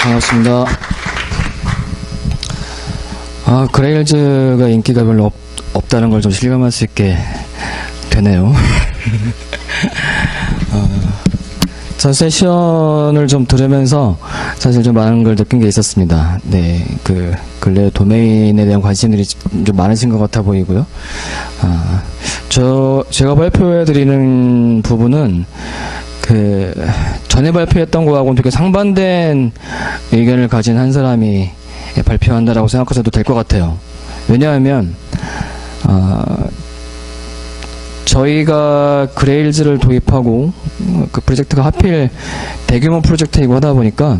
반갑습니다. 그레일즈가 인기가 별로 없다는 걸 좀 실감할 수 있게 되네요. 전 세션을 좀 들으면서 사실 좀 많은 걸 느낀 게 있었습니다. 네, 근래 도메인에 대한 관심들이 좀 많으신 것 같아 보이고요. 제가 발표해 드리는 부분은 전에 발표했던 거하고는 되게 상반된 의견을 가진 한 사람이 발표한다라고 생각하셔도 될 것 같아요. 왜냐하면, 저희가 그레일즈를 도입하고, 그 프로젝트가 하필 대규모 프로젝트이고 하다 보니까,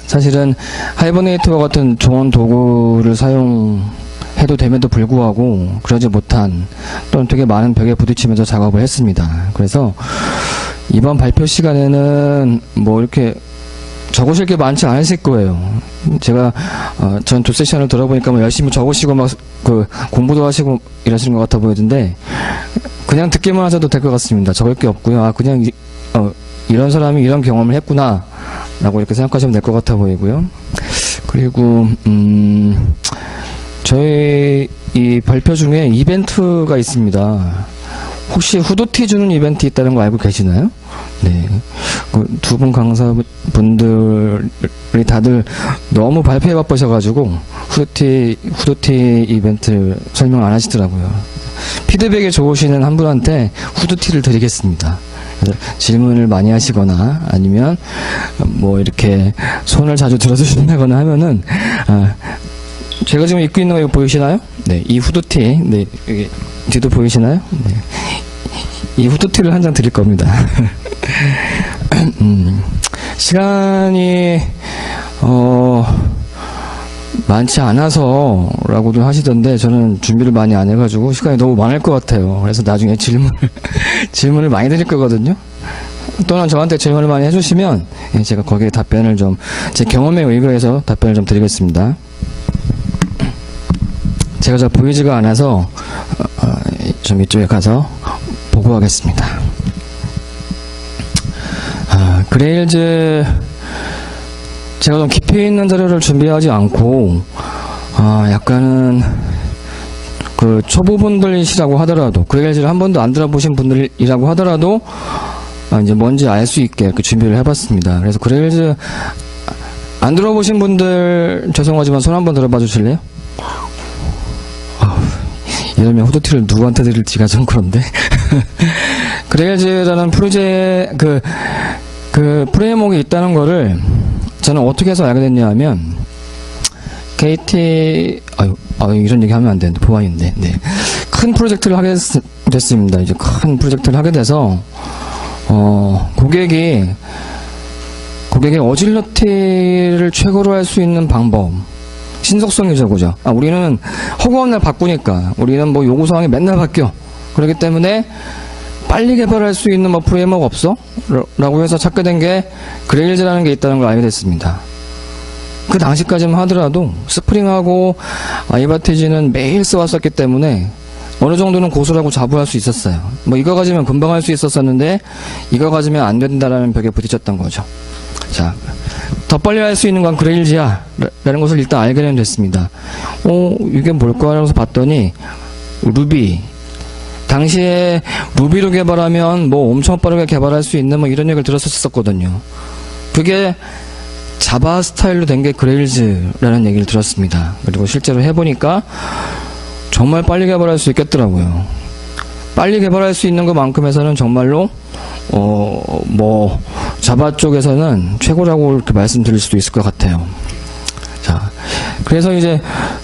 사실은 하이버네이트와 같은 좋은 도구를 사용해도 됨에도 불구하고, 그러지 못한, 또는 되게 많은 벽에 부딪히면서 작업을 했습니다. 그래서, 이번 발표 시간에는 뭐 이렇게 적으실 게 많지 않으실 거예요. 제가 전 두 세션을 들어보니까 뭐 열심히 적으시고 막 공부도 하시고 이러시는 것 같아 보이던데 그냥 듣기만 하셔도 될 것 같습니다. 적을 게 없고요. 그냥 이런 사람이 이런 경험을 했구나 라고 이렇게 생각하시면 될 것 같아 보이고요. 그리고 저희 이 발표 중에 이벤트가 있습니다. 혹시 후드티 주는 이벤트 있다는 거 알고 계시나요? 네. 두 분 강사분들이 다들 너무 발표에 바쁘셔가지고, 후드티 이벤트 설명 안 하시더라고요. 피드백이 좋으시는 한 분한테 후드티를 드리겠습니다. 질문을 많이 하시거나, 아니면, 뭐, 이렇게 손을 자주 들어주신다거나 하면은, 제가 지금 입고 있는 거 이거 보이시나요? 네. 이 후드티, 네. 여기 뒤도 보이시나요? 네. 이 후드티를 한 장 드릴 겁니다. 시간이 많지 않아서 라고도 하시던데 저는 준비를 많이 안 해가지고 시간이 너무 많을 것 같아요. 그래서 나중에 질문을 많이 드릴 거거든요. 또는 저한테 질문을 많이 해주시면 제가 거기에 답변을 좀 제 경험에 의거해서 답변을 좀 드리겠습니다. 제가 잘 보이지가 않아서 좀 이쪽에 가서 보고하겠습니다. 그레일즈 제가 좀 깊이 있는 자료를 준비하지 않고 약간은 초보분들이시라고 하더라도 그레일즈를 한 번도 안 들어보신 분들이라고 하더라도 이제 뭔지 알 수 있게 이렇게 준비를 해봤습니다. 그래서 그레일즈 안 들어보신 분들 죄송하지만 손 한번 들어봐 주실래요? 이러면 후드티를 누구한테 드릴지가 좀 그런데. 그레일즈라는 프레임워크가 있다는 거를 저는 어떻게 해서 알게 됐냐 하면, KT, 이런 얘기 하면 안 되는데, 보안인데, 네. 큰 프로젝트를 하게 됐습니다. 이제 큰 프로젝트를 하게 돼서, 고객이 어질러티를 최고로 할 수 있는 방법, 신속성이죠, 그죠? 우리는 허구한 날 바꾸니까, 우리는 뭐 요구사항이 맨날 바뀌어. 그렇기 때문에, 빨리 개발할 수 있는 프레임워크 없어? 라고 해서 찾게 된 게 그레일즈라는 게 있다는 걸 알게 됐습니다. 그 당시까지만 하더라도 스프링하고 아이바티지는 매일 써왔었기 때문에 어느 정도는 고수라고 자부할 수 있었어요. 이거 가지면 금방 할 수 있었었는데 이거 가지면 안 된다라는 벽에 부딪혔던 거죠. 자, 더 빨리 할 수 있는 건 그레일즈야 라는 것을 일단 알게는 됐습니다. 이게 뭘까 하면서 봤더니 루비, 당시에 루비로 개발하면 엄청 빠르게 개발할 수 있는 이런 얘기를 들었었거든요. 그게 자바 스타일로 된 게 그레일즈라는 얘기를 들었습니다. 그리고 실제로 해보니까 정말 빨리 개발할 수 있겠더라고요. 빨리 개발할 수 있는 것만큼에서는 정말로 자바 쪽에서는 최고라고 이렇게 말씀드릴 수도 있을 것 같아요. 자, 그래서 이제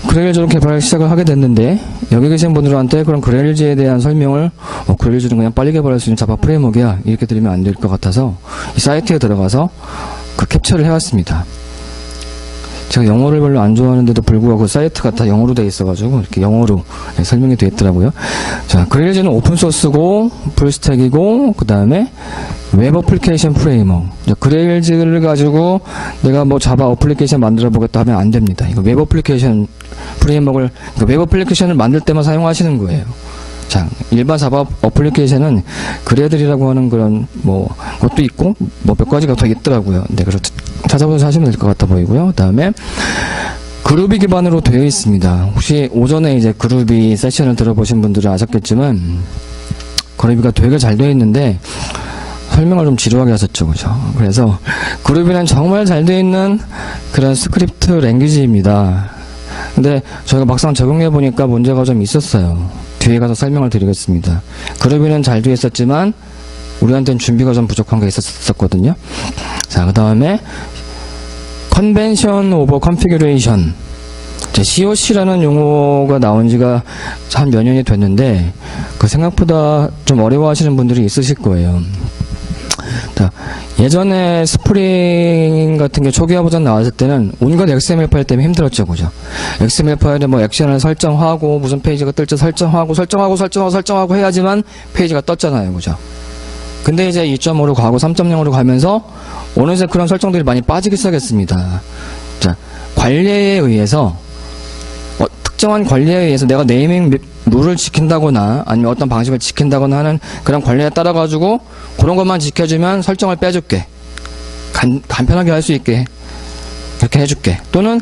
그레일즈로 개발을 시작을 하게 됐는데, 여기 계신 분들한테 그런 그레일즈에 대한 설명을 그레일즈는 그냥 빨리 개발할 수 있는 자바 프레임워크야 이렇게 드리면 안 될 것 같아서 이 사이트에 들어가서 캡처를 해왔습니다. 제가 영어를 별로 안 좋아하는데도 불구하고 사이트가 다 영어로 돼 있어가지고 이렇게 영어로 설명이 되어 있더라고요. 자, 그레일즈는 오픈소스고 풀스택이고 그 다음에 웹 어플리케이션 프레임워크. 그레일즈를 가지고 내가 자바 어플리케이션 만들어 보겠다 하면 안 됩니다. 이거 웹 어플리케이션 프레임워크를 웹 어플리케이션을 만들 때만 사용하시는 거예요. 자, 일반 자바 어플리케이션은 그래들이라고 하는 그런 뭐 것도 있고 뭐 몇 가지가 더 있더라고요. 네, 그래서 찾아보셔서 하시면 될 것 같아 보이고요. 그다음에 그루비 기반으로 되어 있습니다. 혹시 오전에 이제 그루비 세션을 들어보신 분들은 아셨겠지만 그루비가 되게 잘 되어 있는데 설명을 좀 지루하게 하셨죠, 그죠? 그래서 그루비는 정말 잘 되어 있는 그런 스크립트 랭귀지입니다. 근데 저희가 막상 적용해 보니까 문제가 좀 있었어요. 뒤에 가서 설명을 드리겠습니다. 그루비는 잘 되어 있었지만 우리한테는 준비가 좀 부족한 게 있었거든요. 자, 그 다음에 컨벤션 오버 컨피규레이션, COC라는 용어가 나온 지가 한 몇 년이 됐는데 그 생각보다 좀 어려워하시는 분들이 있으실 거예요. 자, 예전에 스프링 같은 게 초기화 버전 나왔을 때는 온갖 XML 파일 때문에 힘들었죠, 그죠? XML 파일에 뭐 액션을 설정하고 무슨 페이지가 뜰지 설정하고 해야지만 페이지가 떴잖아요, 그죠? 근데 이제 2.5로 가고 3.0으로 가면서 어느새 그런 설정들이 많이 빠지기 시작했습니다. 자, 관리에 의해서 특정한 관리에 의해서 내가 네이밍 룰을 지킨다거나 아니면 어떤 방식을 지킨다거나 하는 그런 관리에 따라 가지고 그런 것만 지켜주면 설정을 빼줄게, 간편하게 할 수 있게 그렇게 해줄게, 또는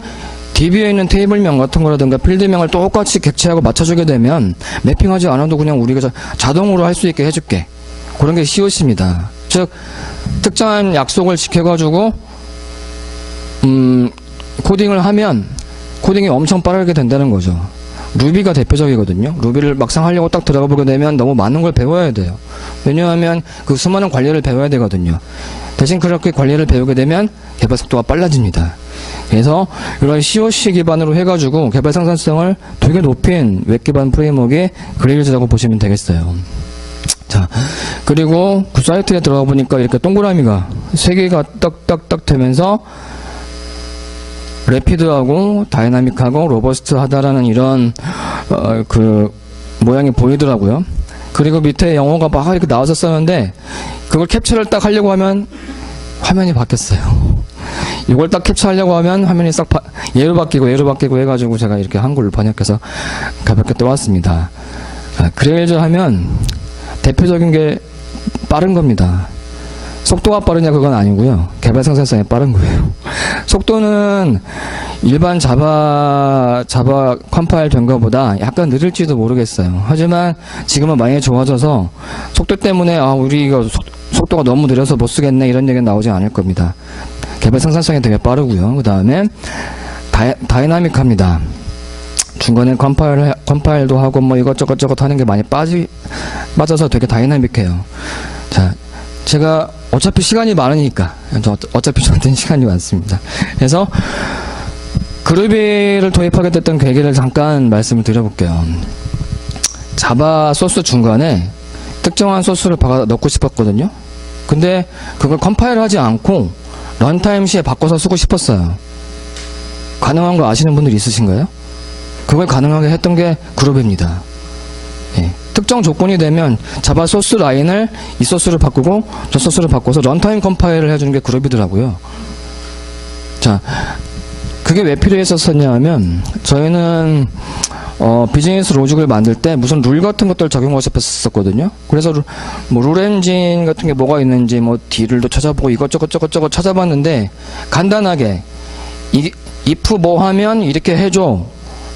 DB에 있는 테이블명 같은 거라든가 필드명을 똑같이 객체하고 맞춰주게 되면 매핑하지 않아도 그냥 우리가 자동으로 할 수 있게 해줄게, 그런 게 COC입니다. 즉 특정한 약속을 지켜가지고 코딩을 하면 코딩이 엄청 빠르게 된다는 거죠. 루비가 대표적이거든요. 루비를 막상 하려고 딱 들어가 보게 되면 너무 많은 걸 배워야 돼요. 왜냐하면 그 수많은 관리를 배워야 되거든요. 대신 그렇게 관리를 배우게 되면 개발 속도가 빨라집니다. 그래서 이런 COC 기반으로 해가지고 개발 생산성을 되게 높인 웹 기반 프레임워크의 그레일즈라고 보시면 되겠어요. 자, 그리고 그 사이트에 들어가 보니까 이렇게 동그라미가 3개가 딱딱딱 되면서 래피드하고 다이나믹하고 로버스트하다라는 이런 그 모양이 보이더라고요. 그리고 밑에 영어가 막 이렇게 나왔었었는데 그걸 캡처를 딱 하려고 하면 화면이 바뀌었어요. 이걸 딱 캡처하려고 하면 화면이 싹 얘로 바뀌고 해가지고 제가 이렇게 한글로 번역해서 가볍게 떠왔습니다. 그레일즈 하면 대표적인 게 빠른 겁니다. 속도가 빠르냐 그건 아니고요. 개발 생산성이 빠른 거예요. 속도는 일반 자바 컴파일 된 것보다 약간 느릴지도 모르겠어요. 하지만 지금은 많이 좋아져서 속도 때문에 우리가 속도가 너무 느려서 못 쓰겠네 이런 얘기는 나오지 않을 겁니다. 개발 생산성이 되게 빠르고요. 그 다음에 다이나믹합니다. 중간에 컴파일도 하고 뭐 이것저것 하는 게 많이 빠져서 되게 다이나믹해요. 자, 제가 어차피 시간이 많으니까 어차피 저한테는 시간이 많습니다. 그래서 그루비를 도입하게 됐던 계기를 잠깐 말씀을 드려볼게요. 자바 소스 중간에 특정한 소스를 박아 넣고 싶었거든요. 근데 그걸 컴파일 하지 않고 런타임 시에 바꿔서 쓰고 싶었어요. 가능한 거 아시는 분들 있으신가요? 그걸 가능하게 했던 게 그루비입니다. 예. 특정 조건이 되면 자바 소스 라인을 이 소스를 바꾸고 저 소스를 바꿔서 런타임 컴파일을 해주는 게 그루비더라고요. 자, 그게 왜 필요했었냐 하면 저희는 비즈니스 로직을 만들 때 무슨 룰 같은 것들을 적용하고 싶었었거든요. 그래서 뭐 룰 엔진 같은 게 뭐가 있는지 뭐 D를도 찾아보고 이것저것 찾아봤는데 간단하게 if 뭐 하면 이렇게 해줘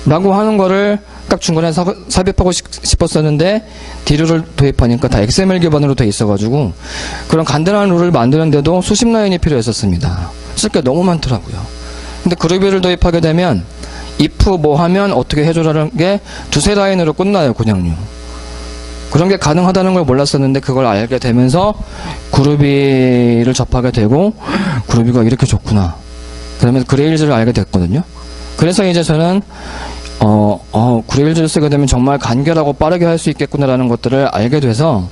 라고 하는 거를 딱 중간에 삽입하고 싶었었는데 D룰을 도입하니까 다 XML 기반으로 돼 있어가지고 그런 간단한 룰을 만드는데도 수십 라인이 필요했었습니다. 쓸 게 너무 많더라고요. 근데 그루비를 도입하게 되면 if 뭐 하면 어떻게 해줘라는 게 2-3라인으로 끝나요. 그냥요. 그런 게 가능하다는 걸 몰랐었는데 그걸 알게 되면서 그루비를 접하게 되고 그루비가 이렇게 좋구나. 그러면서 그레일즈를 알게 됐거든요. 그래서 이제 저는 그레일즈를 쓰게 되면 정말 간결하고 빠르게 할 수 있겠구나라는 것들을 알게 돼서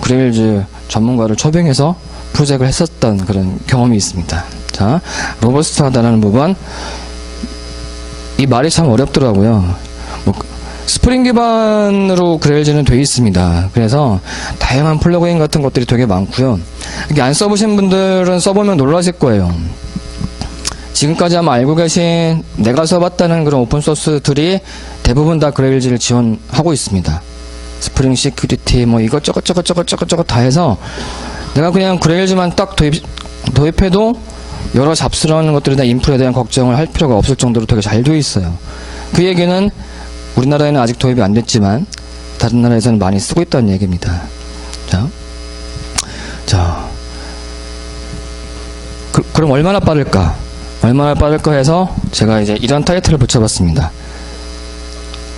그레일즈 전문가를 초빙해서 프로젝트를 했었던 그런 경험이 있습니다. 자, 로버스트하다라는 부분, 이 말이 참 어렵더라고요. 스프링 기반으로 그레일즈는 되어 있습니다. 그래서 다양한 플러그인 같은 것들이 되게 많고요. 이게 안 써보신 분들은 써보면 놀라실 거예요. 지금까지 아마 알고 계신 내가 써봤다는 그런 오픈소스들이 대부분 다 그레일즈를 지원하고 있습니다. 스프링 시큐리티, 뭐 이것저것 다 해서 내가 그냥 그레일즈만 딱 도입해도 여러 잡스러운 것들에 대한 인프라에 대한 걱정을 할 필요가 없을 정도로 되게 잘 되어 있어요. 그 얘기는 우리나라에는 아직 도입이 안 됐지만 다른 나라에서는 많이 쓰고 있다는 얘기입니다. 그럼 얼마나 빠를까? 얼마나 빠를까 해서 제가 이제 이런 타이틀을 붙여봤습니다.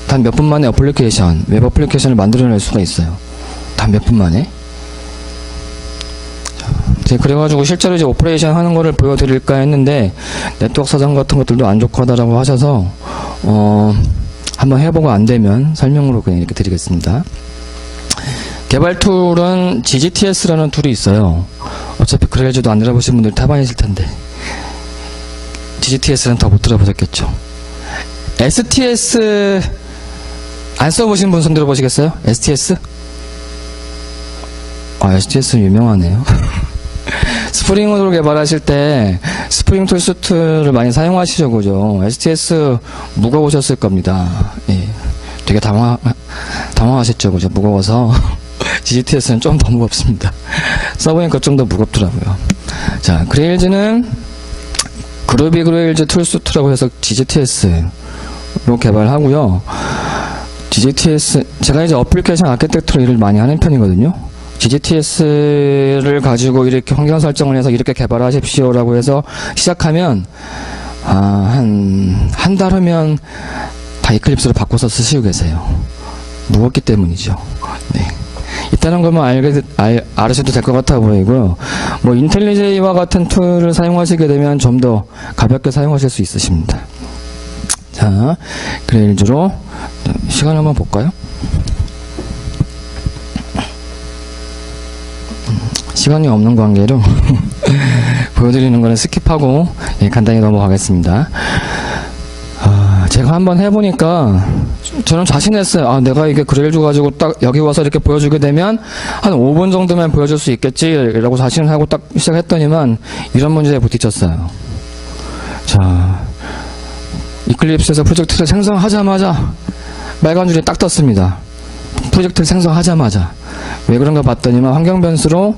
단 몇 분 만에 어플리케이션, 웹 어플리케이션을 만들어낼 수가 있어요. 단 몇 분 만에. 그래가지고 실제로 이제 오퍼레이션 하는 거를 보여드릴까 했는데 네트워크 사정 같은 것들도 안 좋고 하다라고 하셔서 한번 해보고 안 되면 설명으로 그냥 이렇게 드리겠습니다. 개발 툴은 GGTS라는 툴이 있어요. 어차피 그레일즈도 안 들어보신 분들 타반이실 텐데 GGTS는 더 못 들어보셨겠죠. STS 안 써보신 분 손 들어보시겠어요? STS? STS 유명하네요. 스프링으로 개발하실 때 스프링 툴스트를 많이 사용하시죠, 그죠? STS 무거우셨을 겁니다. 예. 되게 당황하셨죠, 그죠? 무거워서. GGTS는 좀 더 무겁습니다. 써보니까 좀 더 무겁더라고요. 자, 그레일즈는 그루비 그레일즈 툴스트라고 해서 GGTS로 개발하고요. GGTS, 제가 이제 어플리케이션 아키텍처로 일을 많이 하는 편이거든요. GGTS를 가지고 이렇게 환경 설정을 해서 이렇게 개발하십시오라고 해서 시작하면 한 달 후면 다 이클립스로 바꿔서 쓰시고 계세요. 무겁기 때문이죠. 네. 있다는 것만 알으셔도 될 것 같아 보이고요. 뭐 인텔리제이와 같은 툴을 사용하시게 되면 좀 더 가볍게 사용하실 수 있으십니다. 자, 그레일즈로 시간 한번 볼까요? 시간이 없는 관계로 보여드리는 거는 스킵하고 간단히 넘어가겠습니다. 제가 한번 해보니까 저는 자신했어요. 내가 이게 그레일즈 가지고 딱 여기 와서 이렇게 보여주게 되면 한 5분 정도면 보여줄 수 있겠지 라고 자신을 하고 딱 시작했더니만 이런 문제에 부딪혔어요. 자, 이클립스에서 프로젝트를 생성하자마자 빨간 줄이 딱 떴습니다. 프로젝트를 생성하자마자. 왜 그런가 봤더니만 환경 변수로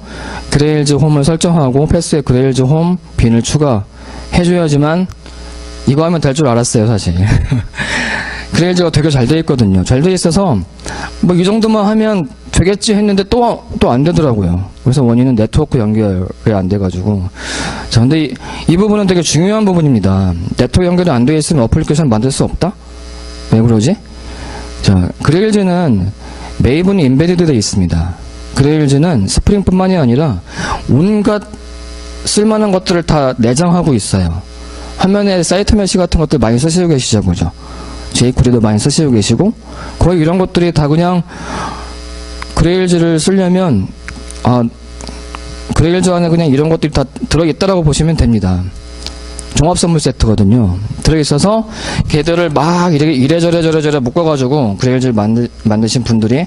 그레일즈 홈을 설정하고 패스에 그레일즈 홈 빈을 추가해줘야지만 이거 하면 될 줄 알았어요, 사실. 그레일즈가 되게 잘 돼 있거든요. 잘 돼 있어서 뭐 이 정도만 하면 되겠지 했는데 또 안 되더라고요. 그래서 원인은 네트워크 연결이 안 돼가지고. 자, 근데 이 부분은 되게 중요한 부분입니다. 네트워크 연결이 안 돼 있으면 어플리케이션 만들 수 없다? 왜 그러지? 자, 그레일즈는 메이븐이 인베디드 되어 있습니다. 그레일즈는 스프링뿐만이 아니라 온갖 쓸만한 것들을 다 내장하고 있어요. 화면에 사이트 메시 같은 것들 많이 쓰시고 계시죠, 그죠? jQuery도 많이 쓰시고 계시고, 거의 이런 것들이 다 그냥 그레일즈를 쓰려면, 그레일즈 안에 그냥 이런 것들이 다 들어있다라고 보시면 됩니다. 종합선물 세트거든요. 들어있어서 걔들을 막 이래저래 묶어가지고 그레일즈를 만드신 분들이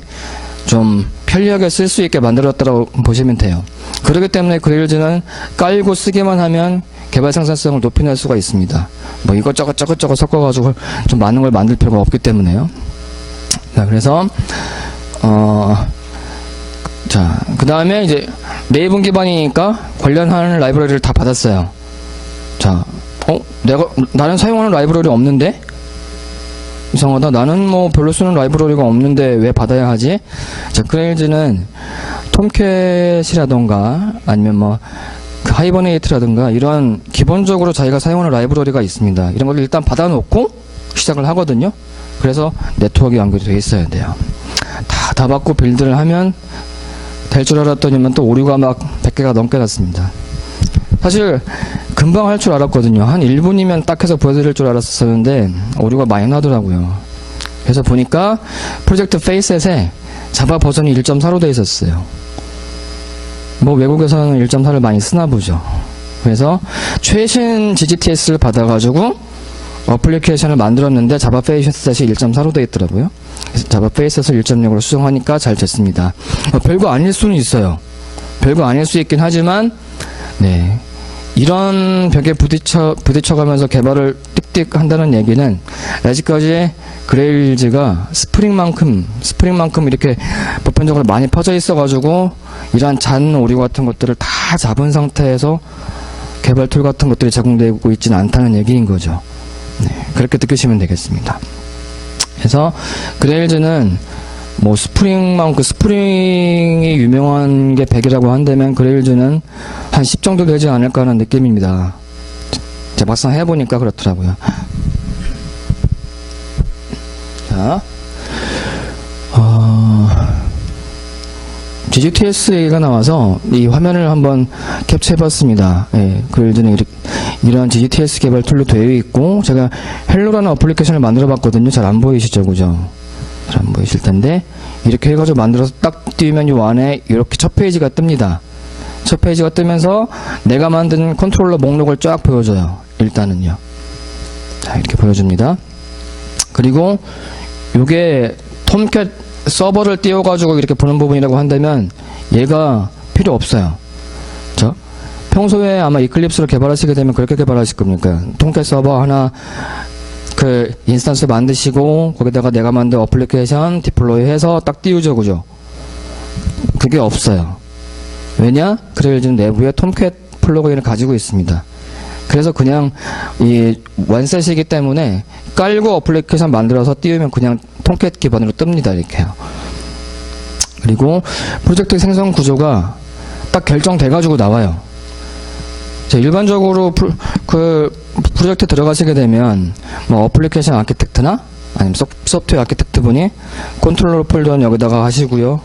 좀 편리하게 쓸 수 있게 만들었다고 보시면 돼요. 그렇기 때문에 그레일즈는 깔고 쓰기만 하면 개발 생산성을 높여낼 수가 있습니다. 뭐 이것저것 섞어가지고 좀 많은 걸 만들 필요가 없기 때문에요. 자, 그래서 자, 그 다음에 이제 메이븐 기반이니까 관련하는 라이브러리를 다 받았어요. 자, 나는 사용하는 라이브러리 없는데? 이상하다. 나는 뭐 별로 쓰는 라이브러리가 없는데 왜 받아야 하지? 자, 그레일즈는 톰캣이라던가 아니면 뭐 하이버네이트라든가 이런 기본적으로 자기가 사용하는 라이브러리가 있습니다. 이런 걸 일단 받아놓고 시작을 하거든요. 그래서 네트워크 연결이 되어 있어야 돼요. 다 받고 빌드를 하면 될 줄 알았더니만 또 오류가 막 100개가 넘게 났습니다. 사실 금방 할 줄 알았거든요. 한 1분이면 딱 해서 보여드릴 줄 알았었는데 오류가 많이 나더라고요. 그래서 보니까 프로젝트 페이셋에 자바 버전이 1.4로 되어 있었어요. 뭐 외국에서는 1.4를 많이 쓰나 보죠. 그래서 최신 GGTS를 받아가지고 어플리케이션을 만들었는데 자바 페이셋이 1.4로 되어 있더라고요. 그래서 자바 페이셋을 1.0으로 수정하니까 잘 됐습니다. 별거 아닐 수는 있어요. 별거 아닐 수 있긴 하지만 네, 이런 벽에 부딪혀가면서 개발을 띡띡 한다는 얘기는 아직까지 그레일즈가 스프링만큼 이렇게 보편적으로 많이 퍼져 있어가지고 이러한 잔 오류 같은 것들을 다 잡은 상태에서 개발 툴 같은 것들이 제공되고 있지는 않다는 얘기인 거죠. 네, 그렇게 느끼시면 되겠습니다. 그래서 그레일즈는 뭐 스프링이 유명한 게 100이라고 한다면 그레일즈는 한 10 정도 되지 않을까 하는 느낌입니다. 제가 막상 해보니까 그렇더라고요. 자, GGTS 얘기가 나와서 이 화면을 한번 캡처해봤습니다. 예, 그레일즈는 이런 GGTS 개발 툴로 되어 있고, 제가 헬로라는 어플리케이션을 만들어봤거든요. 잘 안 보이시죠, 그죠? 잘 안 보이실 텐데, 이렇게 해가지고 만들어서 딱 띄우면 요 안에 이렇게 첫 페이지가 뜹니다. 첫 페이지가 뜨면서 내가 만든 컨트롤러 목록을 쫙 보여줘요. 일단은요. 자, 이렇게 보여줍니다. 그리고 요게 톰캣 서버를 띄워가지고 이렇게 보는 부분이라고 한다면 얘가 필요 없어요. 저 평소에 아마 이클립스를 개발하시게 되면 그렇게 개발하실 겁니까? 톰캣 서버 하나 그 인스턴스 만드시고 거기다가 내가 만든 어플리케이션 디플로이 해서 딱 띄우죠, 그죠? 그게 없어요. 왜냐? 그레일즈는 내부에 톰캣 플러그인을 가지고 있습니다. 그래서 그냥 이 원셋이기 때문에 깔고 어플리케이션 만들어서 띄우면 그냥 톰캣 기반으로 뜹니다. 이렇게요. 그리고 프로젝트 생성 구조가 딱 결정돼 가지고 나와요. 자, 일반적으로 프로젝트 들어가시게 되면 뭐 어플리케이션 아키텍트나 아니면 소프트웨어 아키텍트 분이 컨트롤러 폴더는 여기다가 하시고요.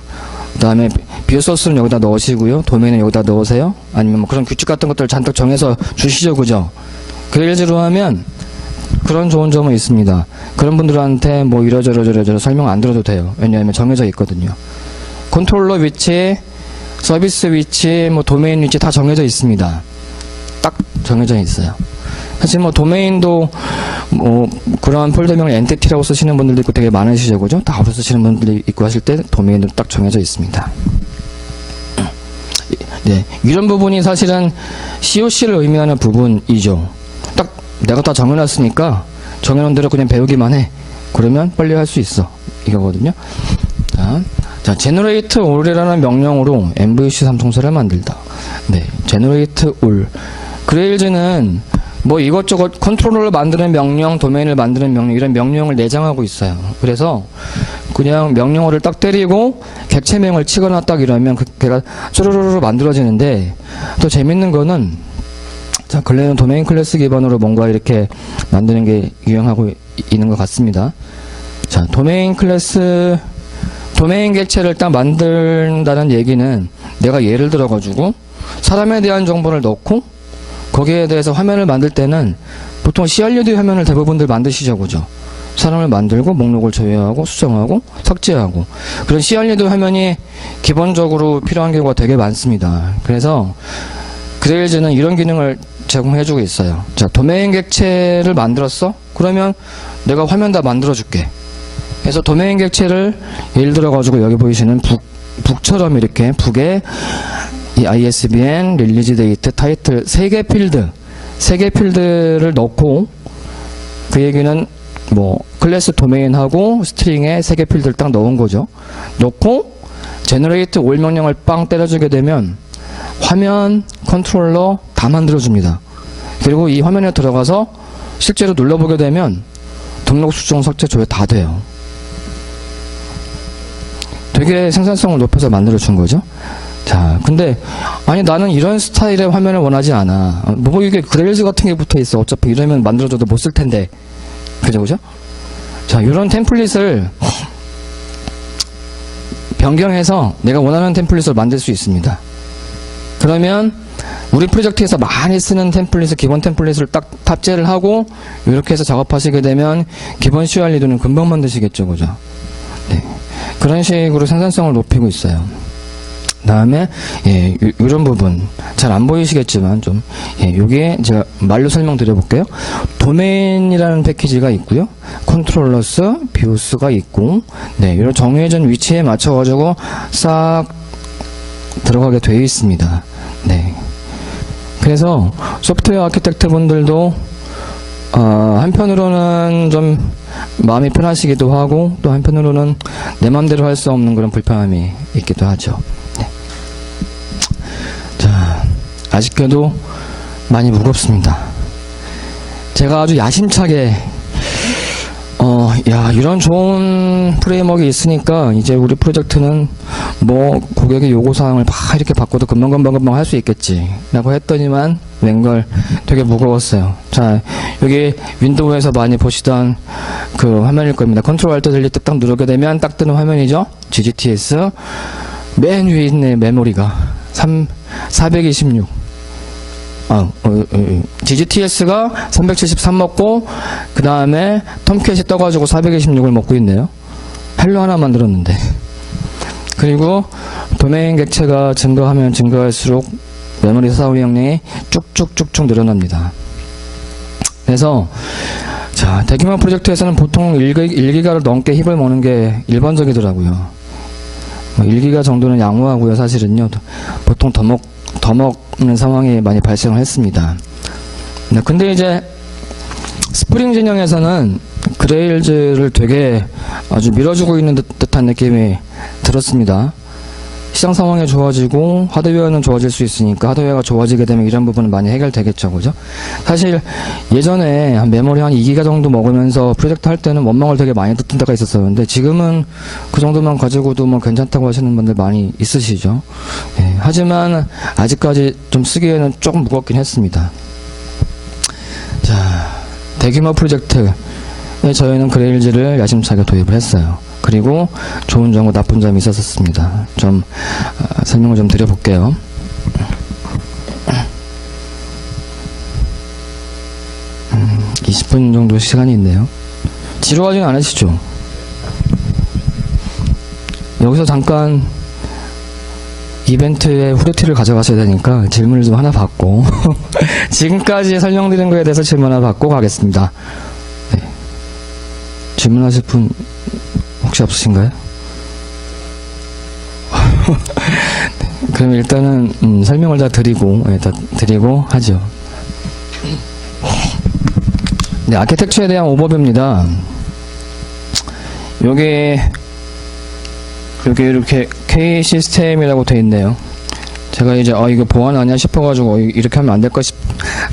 그 다음에 비오소스는 여기다 넣으시고요. 도메인은 여기다 넣으세요. 아니면 뭐 그런 규칙 같은 것들을 잔뜩 정해서 주시죠, 그죠? 그레일즈로 하면 그런 좋은 점은 있습니다. 그런 분들한테 뭐 이러저러 설명 안 들어도 돼요. 왜냐하면 정해져 있거든요. 컨트롤러 위치, 서비스 위치, 뭐 도메인 위치 다 정해져 있습니다. 딱 정해져 있어요. 사실 뭐 도메인도 뭐 그런 폴더명을 엔티티라고 쓰시는 분들도 있고 되게 많으시죠, 그죠? 다 알아서 쓰시는 분들이 있고 하실 때 도메인도 딱 정해져 있습니다. 네, 이런 부분이 사실은 COC를 의미하는 부분이죠. 딱 내가 다 정해놨으니까 정해놓은 대로 그냥 배우기만 해. 그러면 빨리 할 수 있어. 이거거든요. 자, generate all이라는 명령으로 MVC 삼총사를 만들다. 네, generate all. 그레일즈는 뭐 이것저것 컨트롤러를 만드는 명령, 도메인을 만드는 명령, 이런 명령을 내장하고 있어요. 그래서 그냥 명령어를 딱 때리고 객체명을 치거나 딱 이러면 걔가 쪼르르르 만들어지는데, 또 재밌는 거는, 자, 근래는 도메인 클래스 기반으로 뭔가 이렇게 만드는 게 유행하고 있는 것 같습니다. 자, 도메인 객체를 딱 만든다는 얘기는 내가 예를 들어가지고 사람에 대한 정보를 넣고 거기에 대해서 화면을 만들 때는 보통 CRUD 화면을 대부분들 만드시죠, 그죠? 사람을 만들고 목록을 제외하고 수정하고 삭제하고 그런 CRUD 화면이 기본적으로 필요한 경우가 되게 많습니다. 그래서 그레일즈는 이런 기능을 제공해주고 있어요. 자, 도메인 객체를 만들었어? 그러면 내가 화면 다 만들어줄게. 그래서 도메인 객체를 예를 들어가지고 여기 보이시는 북처럼 이렇게 북에 이 ISBN, 릴리즈 데이트, 타이틀 세 개 필드를 넣고, 그 얘기는 뭐 클래스 도메인하고 스트링에 세 개 필드를 딱 넣은 거죠. 넣고 제너레이트 올 명령을 빵 때려주게 되면 화면, 컨트롤러 다 만들어줍니다. 그리고 이 화면에 들어가서 실제로 눌러보게 되면 등록, 수정, 삭제, 조회 다 돼요. 되게 생산성을 높여서 만들어준 거죠. 자, 근데 아니 나는 이런 스타일의 화면을 원하지 않아. 뭐 이게 그레일즈 같은 게 붙어 있어. 어차피 이러면 만들어줘도 못 쓸 텐데. 그죠? 자, 이런 템플릿을 변경해서 내가 원하는 템플릿을 만들 수 있습니다. 그러면 우리 프로젝트에서 많이 쓰는 템플릿을, 기본 템플릿을 딱 탑재를 하고 이렇게 해서 작업하시게 되면 기본 CRUD는 금방 만드시겠죠, 그죠? 네, 그런 식으로 생산성을 높이고 있어요. 다음에 이런 부분 잘 안 보이시겠지만 좀 여기에 제가 말로 설명드려 볼게요. 도메인이라는 패키지가 있고요, 컨트롤러스, 비오스가 있고, 네, 이런 정해진 위치에 맞춰 가지고 싹 들어가게 되어 있습니다. 네, 그래서 소프트웨어 아키텍트 분들도 한편으로는 좀 마음이 편하시기도 하고 또 한편으로는 내 마음대로 할 수 없는 그런 불편함이 있기도 하죠. 네. 자, 아쉽게도 많이 무겁습니다. 제가 아주 야심차게 이런 좋은 프레임워크가 있으니까 이제 우리 프로젝트는 뭐 고객의 요구사항을 막 이렇게 바꿔도 금방 할 수 있겠지 라고 했더니만 웬걸 되게 무거웠어요. 자, 여기 윈도우에서 많이 보시던 그 화면일 겁니다. 컨트롤 알트 델리트 딱 누르게 되면 딱 뜨는 화면이죠. GGTS 맨 위에 있네. 메모리가 426. GGTS가 373 먹고 그 다음에 톰캣이 떠가지고 426을 먹고 있네요. 헬로 하나 만들었는데. 그리고 도메인 객체가 증가하면 증가할수록 메모리 사용량이 쭉쭉쭉쭉 늘어납니다. 그래서 자, 대규모 프로젝트에서는 보통 1기가를 넘게 힙을 먹는 게 일반적이더라고요. 1기가 정도는 양호하고요. 사실은요. 보통 더 먹는 상황이 많이 발생을 했습니다. 네, 근데 이제 스프링 진영에서는 그레일즈를 되게 아주 밀어주고 있는 듯한 느낌이 들었습니다. 시장 상황이 좋아지고 하드웨어는 좋아질 수 있으니까 하드웨어가 좋아지게 되면 이런 부분은 많이 해결되겠죠. 그죠? 사실 예전에 한 메모리 한 2기가 정도 먹으면서 프로젝트 할 때는 원망을 되게 많이 듣던 때가 있었었는데 지금은 그 정도만 가지고도 뭐 괜찮다고 하시는 분들 많이 있으시죠. 예, 하지만 아직까지 좀 쓰기에는 조금 무겁긴 했습니다. 자, 대규모 프로젝트에 저희는 그레일즈를 야심차게 도입을 했어요. 그리고 좋은 점과 나쁜 점이 있었습니다. 좀 설명을 좀 드려볼게요. 20분 정도 시간이 있네요. 지루하지는 않으시죠? 여기서 잠깐 이벤트의 후레티를 가져가셔야 되니까 질문을 좀 하나 받고 지금까지 설명드린 거에 대해서 질문 하나 받고 가겠습니다. 네. 질문하실 분 혹시 없으신가요? 그럼 일단은 설명을 다 드리고 하죠. 네, 아키텍처에 대한 오버뷰입니다. 여기 이렇게 K 시스템이라고 되어 있네요. 제가 이제 이거 보안 아니야 싶어가지고 이렇게 하면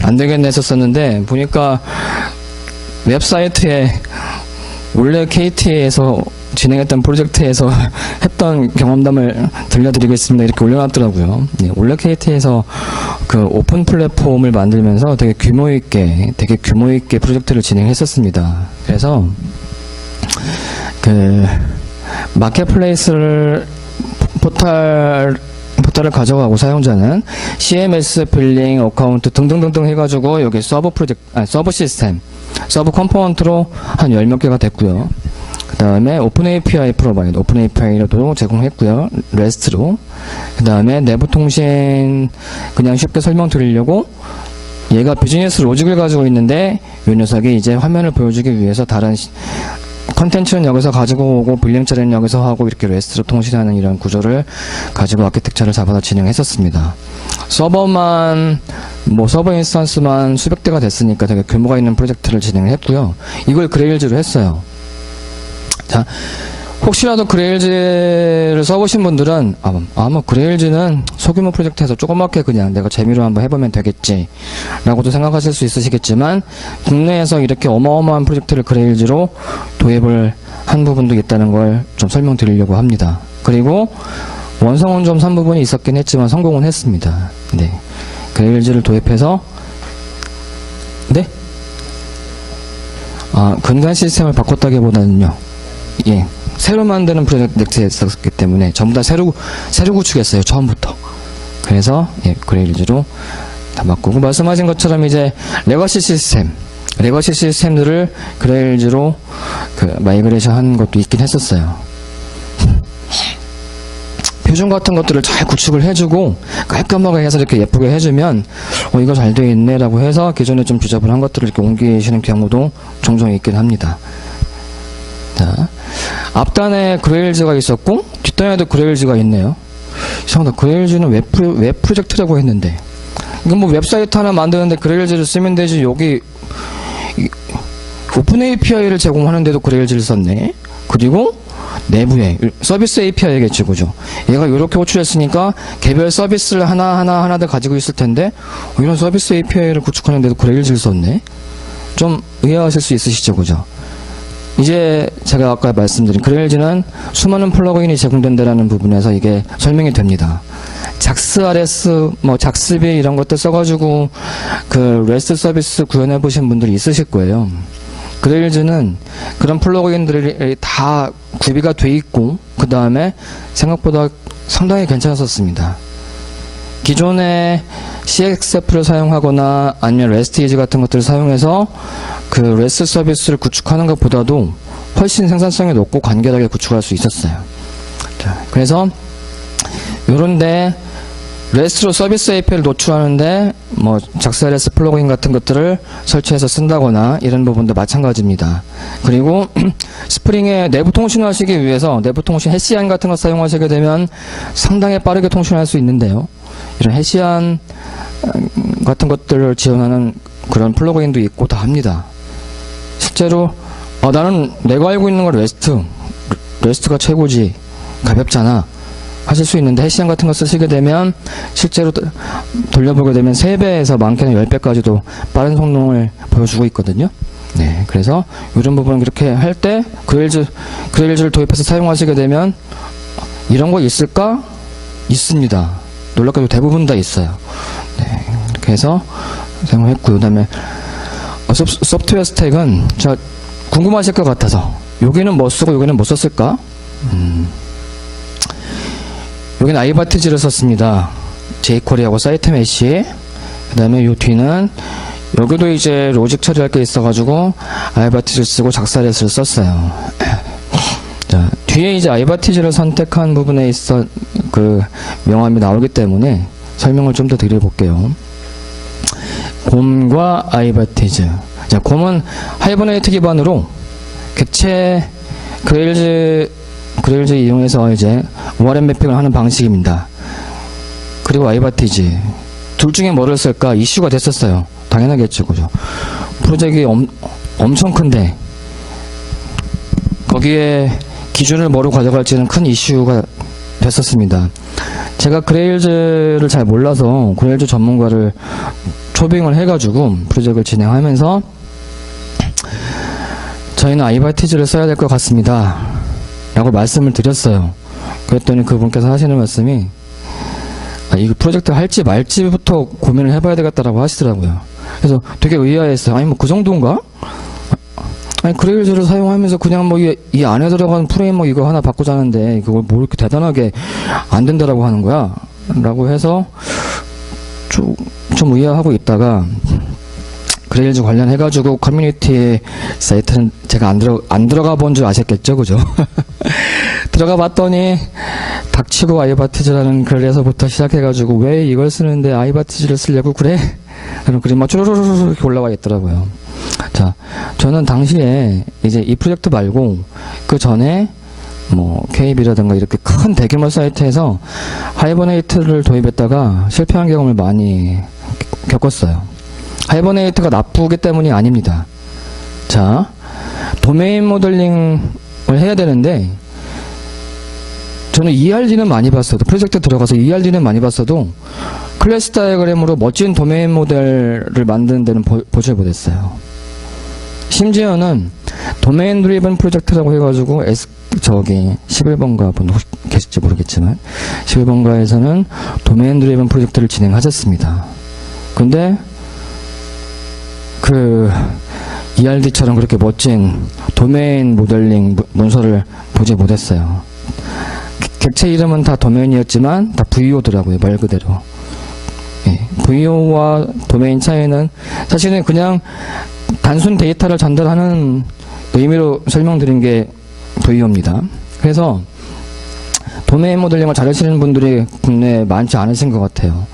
안 되겠네 했었는데 보니까 웹사이트에 원래 KT에서 진행했던 프로젝트에서 했던 경험담을 들려드리겠습니다. 이렇게 올려놨더라고요. 네, 원래 KT에서 그 오픈 플랫폼을 만들면서 되게 규모 있게 프로젝트를 진행했었습니다. 그래서 그 마켓플레이스를 포털을 가져가고 사용자는 CMS, 빌링, 어카운트 등등등등 해가지고 여기 서버 시스템, 서버 컴포넌트로 한 10몇 개가 됐고요. 그 다음에 오픈 API 프로바이더, 오픈 API로도 제공했고요. REST로. 그 다음에 내부 통신 그냥 쉽게 설명드리려고 얘가 비즈니스 로직을 가지고 있는데 이 녀석이 이제 화면을 보여주기 위해서 다른 컨텐츠는 여기서 가지고 오고 빌링 처리는 여기서 하고 이렇게 REST로 통신하는 이런 구조를 가지고 아키텍처를 잡아서 진행했었습니다. 서버만 서버 인스턴스만 수백 대가 됐으니까 되게 규모가 있는 프로젝트를 진행했고요. 이걸 그레일즈로 했어요. 자, 혹시라도 그레일즈를 써보신 분들은 아마 그레일즈는 소규모 프로젝트에서 조그맣게 그냥 내가 재미로 한번 해보면 되겠지 라고도 생각하실 수 있으시겠지만 국내에서 이렇게 어마어마한 프로젝트를 그레일즈로 도입을 한 부분도 있다는 걸 좀 설명드리려고 합니다. 그리고 원성은 좀 산 부분이 있었긴 했지만 성공은 했습니다. 네, 그레일즈를 도입해서 근간 시스템을 바꿨다기보다는요, 예, 새로 만드는 프로젝트였었기 때문에 전부 다 새로 구축했어요. 처음부터. 그래서 예, 그레일즈로 다 바꾸고 말씀하신 것처럼 이제 레거시 시스템들을 그레일즈로 마이그레이션 한 것도 있긴 했었어요. 표준 같은 것들을 잘 구축을 해주고 깔끔하게 해서 이렇게 예쁘게 해주면 이거 잘 되어 있네 라고 해서 기존에 좀 지저분한 것들을 이렇게 옮기시는 경우도 종종 있긴 합니다. 자, 앞단에 그레일즈가 있었고 뒷단에도 그레일즈가 있네요. 이상하다. 그레일즈는 웹 프로젝트라고 했는데 이건 뭐 웹사이트 하나 만드는데 그레일즈를 쓰면 되지. 여기 오픈 API를 제공하는데도 그레일즈를 썼네. 그리고 내부에 서비스 API겠죠, 그죠? 얘가 이렇게 호출했으니까 개별 서비스를 하나들 가지고 있을 텐데 이런 서비스 API를 구축하는데도 그레일즈를 썼네. 좀 의아하실 수 있으시죠, 그죠? 이제 제가 아까 말씀드린 그레일즈는 수많은 플러그인이 제공된다는 부분에서 이게 설명이 됩니다. 작스.rs, 작스비 이런 것들 써가지고 그 REST 서비스 구현해 보신 분들이 있으실 거예요. 그레일즈는 그런 플러그인들이 다 구비가 돼 있고 그 다음에 생각보다 상당히 괜찮았었습니다. 기존의 CXF를 사용하거나 아니면 REST 같은 것들을 사용해서 그 REST 서비스를 구축하는 것보다도 훨씬 생산성이 높고 간결하게 구축할 수 있었어요. 자, 그래서 요런데 REST로 서비스 API를 노출하는데 작스.rs 플러그인 같은 것들을 설치해서 쓴다거나 이런 부분도 마찬가지입니다. 그리고 스프링에 내부 통신하시기 위해서 내부 통신 해시안 같은 거 사용하시게 되면 상당히 빠르게 통신할 수 있는데요. 이런 해시안 같은 것들을 지원하는 그런 플러그인도 있고 다 합니다. 실제로 나는 내가 알고 있는 건 REST가 최고지, 가볍잖아 하실 수 있는데 해시안 같은 거 쓰시게 되면 실제로 돌려보게 되면 3배에서 많게는 10배까지도 빠른 성능을 보여주고 있거든요. 네, 그래서 이런 부분은 그렇게 할 때 그레일즈를 도입해서 사용하시게 되면 이런 거 있을까? 있습니다. 놀랍게도 대부분 다 있어요. 네, 이렇게 해서 사용했고요. 그 다음에 소프트웨어 스택은 저 궁금하실 것 같아서 여기는 뭐 쓰고 여기는 뭐 썼을까? 여기는 아이바티즈를 썼습니다. jQuery하고 사이트 메시. 그 다음에 요 뒤는 여기도 이제 로직 처리할 게 있어가지고 아이바티즈를 쓰고 작스.rs를 썼어요. 자, 뒤에 이제 아이바티즈를 선택한 부분에 있어 그 명함이 나오기 때문에 설명을 좀 더 드려볼게요. 곰과 아이바티즈. 자, 곰은 하이버네이트 기반으로 객체 그레일즈 이용해서 이제 ORM 매핑을 하는 방식입니다. 그리고 아이바티즈. 둘 중에 뭐를 쓸까? 이슈가 됐었어요. 당연하겠죠, 그죠? 프로젝트가 엄청 큰데 거기에 기준을 뭐로 가져갈지는 큰 이슈가 됐었습니다. 제가 그레일즈를 잘 몰라서 그레일즈 전문가를 초빙을 해가지고 프로젝트를 진행하면서 저희는 아이바티즈를 써야 될 것 같습니다 라고 말씀을 드렸어요. 그랬더니 그분께서 하시는 말씀이 이 프로젝트 할지 말지부터 고민을 해봐야 되겠다라고 하시더라고요. 그래서 되게 의아했어요. 아니 뭐 그 정도인가? 아니 그레일즈를 사용하면서 그냥 뭐 이 안에 들어간 프레임워크 이거 하나 바꾸자는데 그걸 뭐 이렇게 대단하게 안 된다라고 하는 거야? 라고 해서 좀 의아하고 있다가 그레일즈 관련해가지고 커뮤니티 사이트는 제가 안 들어가 본 줄 아셨겠죠, 그죠? 들어가 봤더니 닥치고 아이바티즈라는 글에서부터 시작해가지고 왜 이걸 쓰는데 아이바티즈를 쓰려고 그래? 그런 글이 막 쭈루루루 이렇게 올라와 있더라고요. 자, 저는 당시에 이제 이 프로젝트 말고 그 전에 뭐 KB라든가 이렇게 큰 대규모 사이트에서 하이버네이트를 도입했다가 실패한 경험을 많이 겪었어요. 하이버네이트가 나쁘기 때문이 아닙니다. 자, 도메인 모델링을 해야 되는데 저는 ERD는 많이 봤어도 프로젝트 들어가서 ERD는 많이 봤어도 클래스 다이어그램으로 멋진 도메인 모델을 만드는 데는 보질 못했어요. 심지어는 도메인 드리븐 프로젝트라고 해가지고 11번가 분 혹시 계실지 모르겠지만 11번가에서는 도메인 드리븐 프로젝트를 진행하셨습니다. 근데 그 ERD처럼 그렇게 멋진 도메인 모델링 문서를 보지 못했어요. 객체 이름은 다 도메인이었지만 다 VO더라고요, 말 그대로. 예, VO와 도메인 차이는 사실은 그냥 단순 데이터를 전달하는 의미로 설명드린 게 VO입니다. 그래서 도메인 모델링을 잘하시는 분들이 국내에 많지 않으신 것 같아요.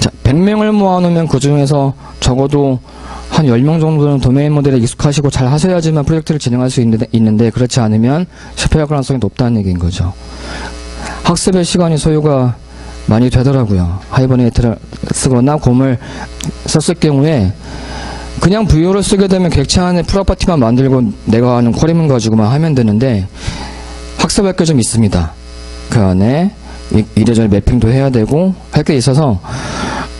자, 100명을 모아놓으면 그 중에서 적어도 한 10명 정도는 도메인 모델에 익숙하시고 잘 하셔야지만 프로젝트를 진행할 수 있는데 그렇지 않으면 실패할 가능성이 높다는 얘기인 거죠. 학습의 시간이 소요가 많이 되더라고요. 하이버네이트를 쓰거나 곰을 썼을 경우에 그냥 VO를 쓰게 되면 객체 안에 프로퍼티만 만들고 내가 아는 쿼리문 가지고만 하면 되는데 학습할 게 좀 있습니다. 그 안에 이래저래 매핑도 해야 되고 할 게 있어서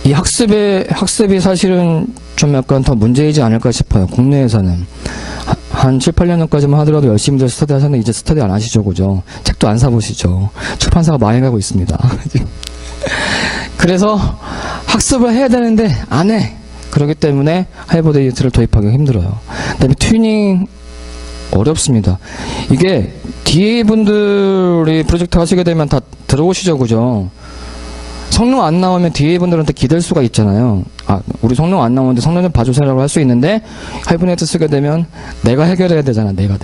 이 학습이 사실은 좀 약간 더 문제이지 않을까 싶어요. 국내에서는. 한 7, 8년 전까지만 하더라도 열심히들 스터디 하셨는데 이제 스터디 안 하시죠, 그죠? 책도 안 사보시죠. 출판사가 망해가고 있습니다. 그래서 학습을 해야 되는데 안 해. 그렇기 때문에 하이버네이트를 도입하기가 힘들어요. 그다음에 튜닝 어렵습니다. 이게 DA 분들이 프로젝트 하시게 되면 다 들어오시죠, 그죠? 성능 안 나오면 DA 분들한테 기댈 수가 있잖아요. 아, 우리 성능 안 나오는데 성능 좀 봐주세요라고 할 수 있는데 하이버네이트 쓰게 되면 내가 해결해야 되잖아, 내가.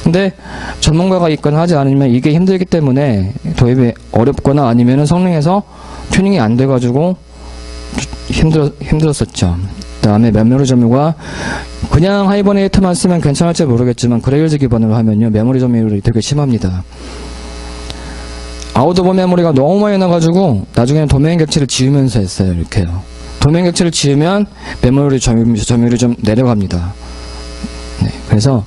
근데 전문가가 있거나 하지 않으면 이게 힘들기 때문에 도입이 어렵거나 아니면은 성능에서 튜닝이 안 돼가지고 힘들었었죠. 그 다음에 메모리 점유가 그냥 하이버네이트만 쓰면 괜찮을지 모르겠지만 그레일즈 기반으로 하면요 메모리 점유율이 되게 심합니다. 아웃 오브 메모리가 너무 많이 나가지고 나중에는 도메인 객체를 지우면서 했어요. 이렇게요. 도메인 객체를 지우면 메모리 점유율이 좀 내려갑니다. 네, 그래서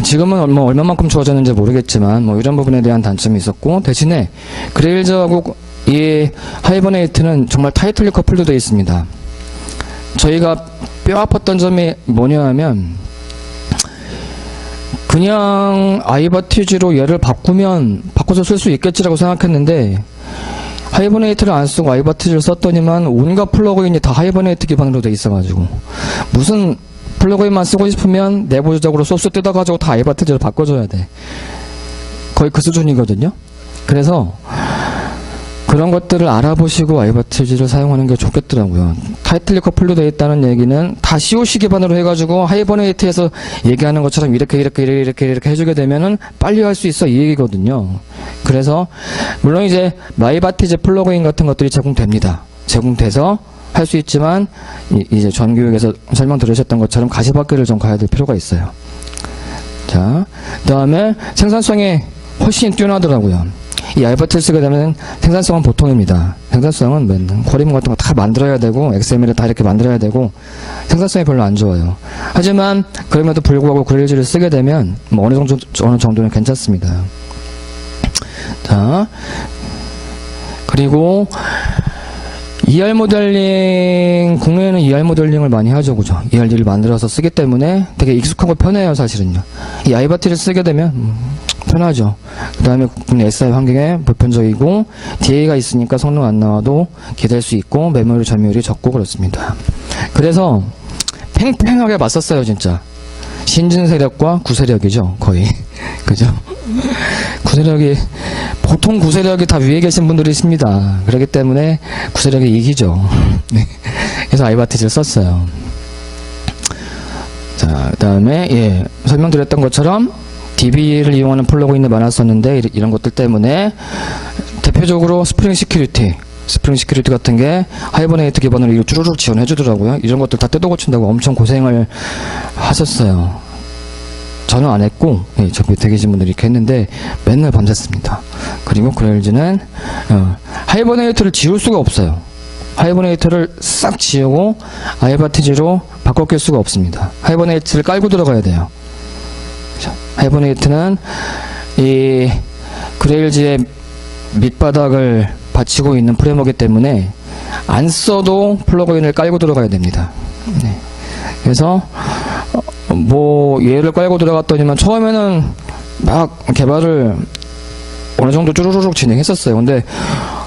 지금은 뭐 얼마만큼 좋아졌는지 모르겠지만 뭐 이런 부분에 대한 단점이 있었고 대신에 그레일즈하고 이 하이버네이트는 정말 타이틀리 커플도 되어 있습니다. 저희가 뼈 아팠던 점이 뭐냐 하면 그냥 아이바티지로 얘를 바꿔서 쓸 수 있겠지라고 생각했는데 하이버네이트를 안 쓰고 아이바티지를 썼더니만 온갖 플러그인이 다 하이버네이트 기반으로 되어 있어가지고 무슨 플러그인만 쓰고 싶으면 내부적으로 소스 뜯어가지고 다 아이바티지로 바꿔줘야 돼. 거의 그 수준이거든요. 그래서 그런 것들을 알아보시고 아이바티지를 사용하는 게 좋겠더라고요. 타이틀리 커플로 되어 있다는 얘기는 다 COC 기반으로 해가지고 하이버네이트에서 얘기하는 것처럼 이렇게 해주게 되면은 빨리 할 수 있어 이 얘기거든요. 그래서 물론 이제 마이바티지 플러그인 같은 것들이 제공됩니다. 제공돼서 할 수 있지만 이제 전교육에서 설명 들으셨던 것처럼 가시밭길을 좀 가야 될 필요가 있어요. 자, 그 다음에 생산성이 훨씬 뛰어나더라고요. 이 아이바티를 쓰게 되면 생산성은 보통입니다. 생산성은 쿼리문 같은 거 다 만들어야 되고 XML을 다 이렇게 만들어야 되고 생산성이 별로 안 좋아요. 하지만 그럼에도 불구하고 그레일즈를 쓰게 되면 뭐 어느 정도는 괜찮습니다. 자, 그리고 ER 모델링, 국내에는 ER 모델링을 많이 하죠, 그죠? ERD를 만들어서 쓰기 때문에 되게 익숙하고 편해요, 사실은요. 이 아이바티를 쓰게 되면 편하죠. 그 다음에 국내 SI 환경에 보편적이고 DA가 있으니까 성능 안 나와도 기댈 수 있고 메모리 점유율이 적고 그렇습니다. 그래서 팽팽하게 맞섰어요, 진짜. 신진 세력과 구세력이죠, 거의. 그죠? 구세력이 보통 구세력이 다 위에 계신 분들이 있습니다. 그렇기 때문에 구세력이 이기죠. 네. 그래서 아이바티지를 썼어요. 자, 그 다음에 설명드렸던 것처럼 DB를 이용하는 플러그인이 많았었는데 이런 것들 때문에 대표적으로 스프링 시큐리티 같은 게 하이버네이트 기반으로 이거 쭈루룩 지원해 주더라고요. 이런 것들 다 뜯어 고친다고 엄청 고생을 하셨어요. 저는 안 했고 저 밑에 계신 분들이 이렇게 했는데 맨날 밤샜습니다. 그리고 그레일즈는 하이버네이트를 지울 수가 없어요. 하이버네이트를 싹 지우고 아이바티지로 바꿔 낄 수가 없습니다. 하이버네이트를 깔고 들어가야 돼요. 하이버네이트는 이 그레일즈의 밑바닥을 받치고 있는 프레임워크이기 때문에 안 써도 플러그인을 깔고 들어가야 됩니다. 네. 그래서 뭐 얘를 깔고 들어갔더니만 처음에는 막 개발을 어느 정도 쭈루루룩 진행했었어요. 근데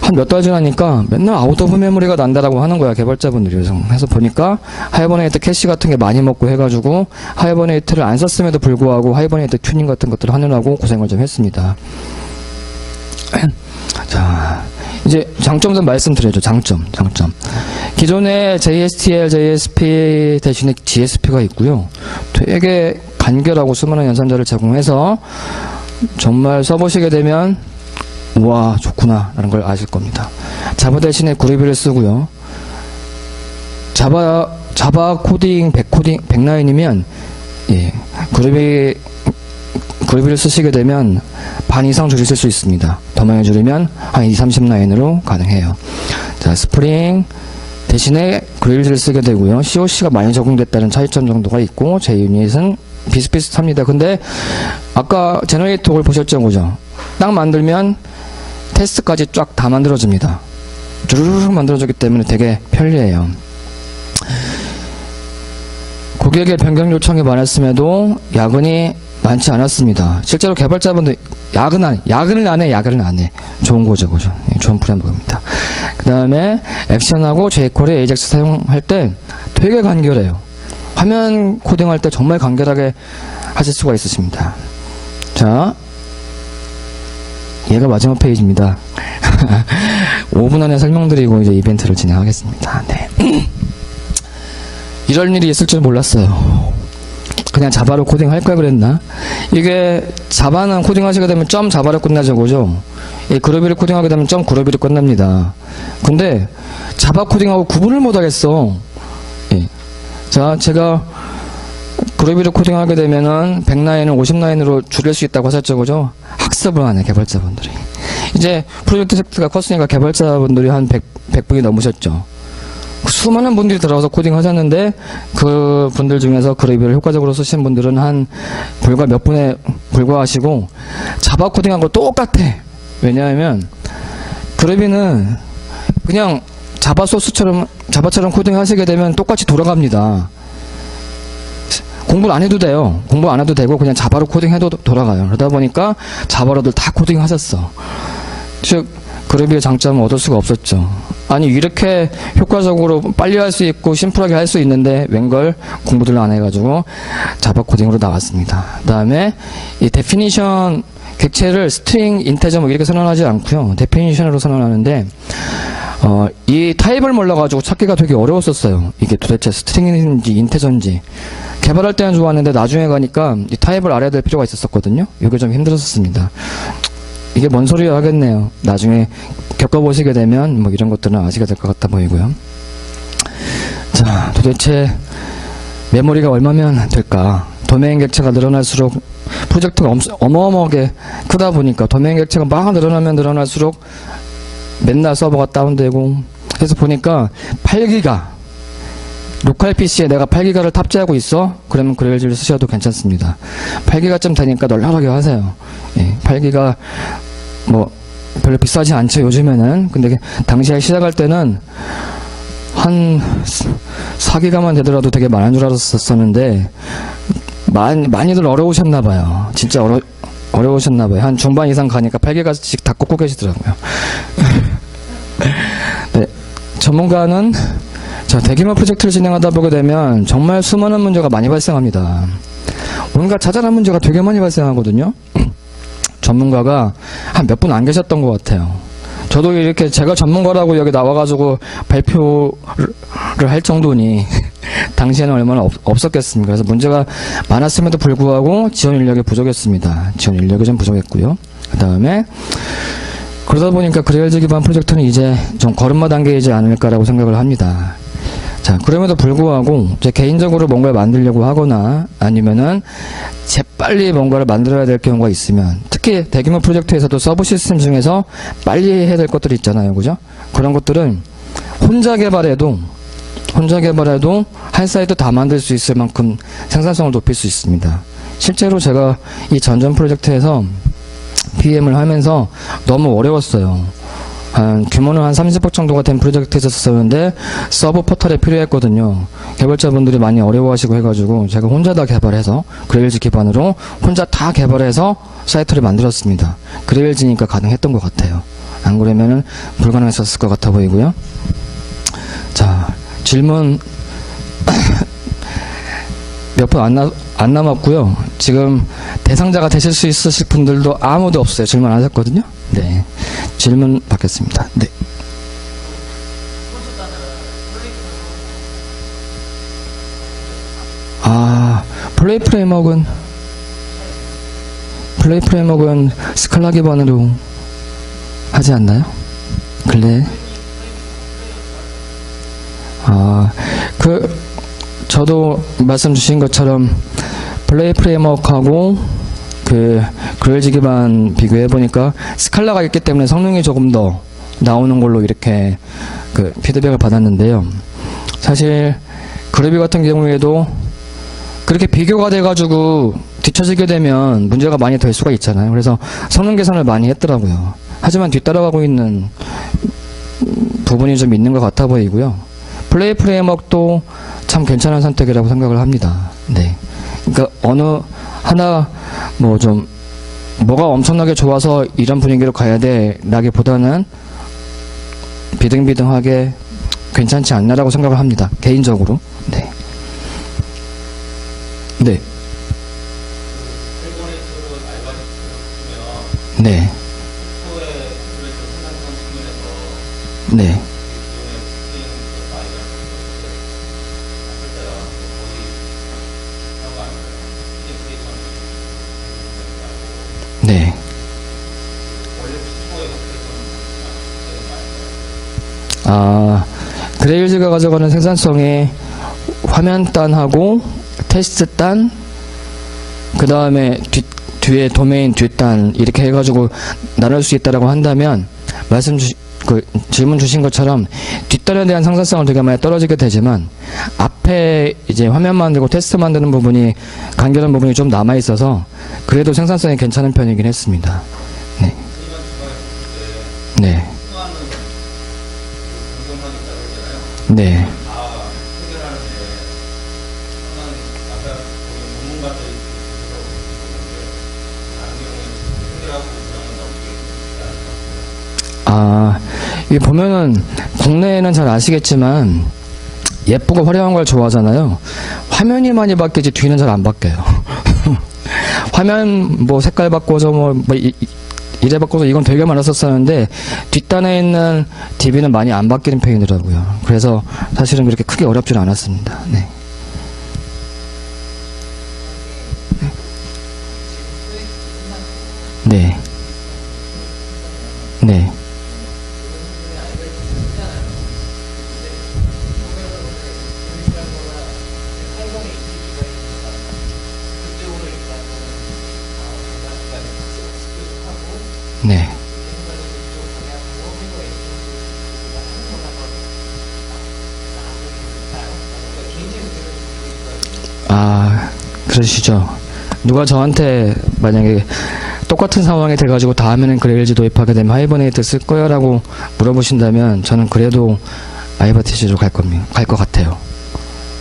한 몇 달 지나니까 맨날 아웃 오브 메모리가 난다라고 하는 거야, 개발자분들이. 그래서 보니까 하이버네이트 캐시 같은 게 많이 먹고 해가지고 하이버네이트를 안 썼음에도 불구하고 하이버네이트 튜닝 같은 것들을 하느라고 고생을 좀 했습니다. 자, 이제 장점 좀 말씀드려야죠. 장점. 기존에 JSTL, JSP 대신에 GSP가 있고요. 되게 간결하고 수많은 연산자를 제공해서 정말 써보시게 되면 우와 좋구나 라는 걸 아실 겁니다. 자바 대신에 구리비를 쓰고요. 자바 코딩 100라인이면 구리비를 쓰시게 되면 반 이상 줄이실 수 있습니다. 도마에 줄이면 한 2, 30라인으로 가능해요. 자, 스프링 대신에 그레일즈를 쓰게 되고요. COC가 많이 적용됐다는 차이점 정도가 있고, 제 유닛은 비슷비슷합니다. 근데 아까 제너레이터를 보셨죠, 그죠? 딱 만들면 테스트까지 쫙 다 만들어줍니다. 주르륵 만들어주기 때문에 되게 편리해요. 고객의 변경 요청이 많았음에도 야근이 많지 않았습니다. 실제로 개발자분들 야근을 안 해. 좋은 거죠, 그죠? 좋은 프레임워크입니다. 그 다음에 액션하고 jQuery, AJAX 사용할 때 되게 간결해요. 화면 코딩할 때 정말 간결하게 하실 수가 있으십니다. 자, 얘가 마지막 페이지입니다. 5분 안에 설명드리고 이제 이벤트를 진행하겠습니다. 네. 이럴 일이 있을 줄 몰랐어요. 그냥 자바로 코딩할 걸 그랬나? 이게 자바는 코딩하시게 되면 점 자바로 끝나죠, 그죠? 이 그루비를 코딩하게 되면 점 그루비로 끝납니다. 근데 자바 코딩하고 구분을 못 하겠어. 예. 자, 제가 그루비를 코딩하게 되면은 100라인을 50라인으로 줄일 수 있다고 하셨죠, 그죠? 학습을 하네, 개발자분들이. 이제 프로젝트 섹트가 컸으니까 개발자분들이 한 100분이 넘으셨죠. 수많은 분들이 들어와서 코딩 하셨는데, 그 분들 중에서 그루비를 효과적으로 쓰신 분들은 한 불과 몇 분에 불과하시고, 자바 코딩하고 똑같아. 왜냐하면 그루비는 그냥 자바처럼 코딩하시게 되면 똑같이 돌아갑니다. 공부를 안 해도 돼요. 공부 안 해도 되고 그냥 자바로 코딩해도 돌아가요. 그러다 보니까 자바로들 다 코딩하셨어. 즉 그루비의 장점은 얻을 수가 없었죠. 아니 이렇게 효과적으로 빨리 할 수 있고 심플하게 할 수 있는데 웬걸 공부들 안 해가지고 자바 코딩으로 나왔습니다. 그 다음에 이 데피니션 객체를 스트링, 인테저 뭐 이렇게 선언하지 않고요. 데피니션으로 선언하는데 이 타입을 몰라가지고 찾기가 되게 어려웠었어요. 이게 도대체 스트링인지 인테저인지. 개발할 때는 좋았는데 나중에 가니까 이 타입을 알아야 될 필요가 있었거든요. 이게 좀 힘들었습니다. 이게 뭔 소리야 하겠네요. 나중에 겪어보시게 되면 뭐 이런 것들은 아시게 될 것 같아 보이고요. 자, 도대체 메모리가 얼마면 될까? 도메인 객체가 늘어날수록 프로젝트가 어마어마하게 크다 보니까 도메인 객체가 막 늘어나면 늘어날수록 맨날 서버가 다운되고 그래서 보니까 8기가 로컬 PC에 내가 8기가를 탑재하고 있어? 그러면 그레일즈를 쓰셔도 괜찮습니다. 8기가쯤 되니까 널널하게 하세요. 예, 8기가 뭐 별로 비싸지 않죠 요즘에는. 근데 당시에 시작할 때는 한 4기가만 되더라도 되게 많은 줄 알았었는데 많이들 어려우셨나봐요. 진짜 어려우셨나봐요. 한 중반 이상 가니까 8기가씩 다 꽂고 계시더라고요. 네, 전문가는 자, 대규모 프로젝트를 진행하다 보게 되면 정말 수많은 문제가 많이 발생합니다. 온갖 자잘한 문제가 되게 많이 발생하거든요. 전문가가 한 몇 분 안 계셨던 것 같아요. 저도 이렇게 제가 전문가라고 여기 나와가지고 발표를 할 정도니 당시에는 얼마나 없었겠습니까? 그래서 문제가 많았음에도 불구하고 지원 인력이 부족했습니다. 지원 인력이 좀 부족했고요. 그 다음에 그러다 보니까 그레일즈 기반 프로젝트는 이제 좀 걸음마 단계이지 않을까라고 생각을 합니다. 자, 그럼에도 불구하고 제 개인적으로 뭔가를 만들려고 하거나 아니면은 재빨리 뭔가를 만들어야 될 경우가 있으면 특히 대규모 프로젝트에서도 서브 시스템 중에서 빨리 해야 될 것들이 있잖아요. 그죠? 그런 것들은 혼자 개발해도 한 사이트 다 만들 수 있을 만큼 생산성을 높일 수 있습니다. 실제로 제가 이 전전 프로젝트에서 PM을 하면서 너무 어려웠어요. 규모는 한 30억 정도가 된 프로젝트에서 썼는데 서버 포털에 필요했거든요. 개발자분들이 많이 어려워하시고 해가지고 제가 혼자 다 개발해서 그레일즈 기반으로 혼자 다 개발해서 사이트를 만들었습니다. 그레일즈니까 가능했던 것 같아요. 안 그러면은 불가능했었을 것 같아 보이고요. 자, 질문 몇 분 안 남았고요. 지금 대상자가 되실 수 있으실 분들도 아무도 없어요. 질문 안 하셨거든요. 네, 질문 받겠습니다. 네. 플레이 프레임워크는 스칼라 기반으로 하지 않나요? 글래? 저도 말씀 주신 것처럼 플레이 프레임워크하고 그레일즈 기반 비교해보니까 스칼라가 있기 때문에 성능이 조금 더 나오는 걸로 이렇게 피드백을 받았는데요. 사실 그루비 같은 경우에도 그렇게 비교가 돼가지고 뒤처지게 되면 문제가 많이 될 수가 있잖아요. 그래서 성능 개선을 많이 했더라고요. 하지만 뒤따라가고 있는 부분이 좀 있는 것 같아 보이고요. 플레이 프레임워크도 참 괜찮은 선택이라고 생각을 합니다. 네. 그러니까 어느 하나 뭐가 엄청나게 좋아서 이런 분위기로 가야 돼 라기보다는 비등비등하게 괜찮지 않나라고 생각을 합니다. 개인적으로. 네. 네. 네. 네. 네. 그레일즈가 가져가는 생산성이 화면 단하고 테스트 단, 그 다음에 뒤에 도메인 뒷단 이렇게 해가지고 나눌 수 있다라고 한다면 질문 주신 것처럼 뒷단에 대한 생산성은 되게 많이 떨어지게 되지만 앞에 이제 화면 만들고 테스트 만드는 부분이 간결한 부분이 좀 남아 있어서 그래도 생산성이 괜찮은 편이긴 했습니다. 네. 네. 네. 이 보면은 국내에는 잘 아시겠지만 예쁘고 화려한 걸 좋아하잖아요. 화면이 많이 바뀌지 뒤는 잘 안 바뀌어요. 화면 색깔 바꿔서 이래 바꿔서 이건 되게 많았었었는데 뒷단에 있는 DB는 많이 안 바뀌는 편이더라고요. 그래서 사실은 그렇게 크게 어렵지는 않았습니다. 네. 네. 네. 네. 그러시죠. 누가 저한테 만약에 똑같은 상황이 돼가지고 다음에는 그레일즈 도입하게 되면 하이버네이트 쓸 거야? 라고 물어보신다면 저는 그래도 아이버티지로 갈 것 같아요.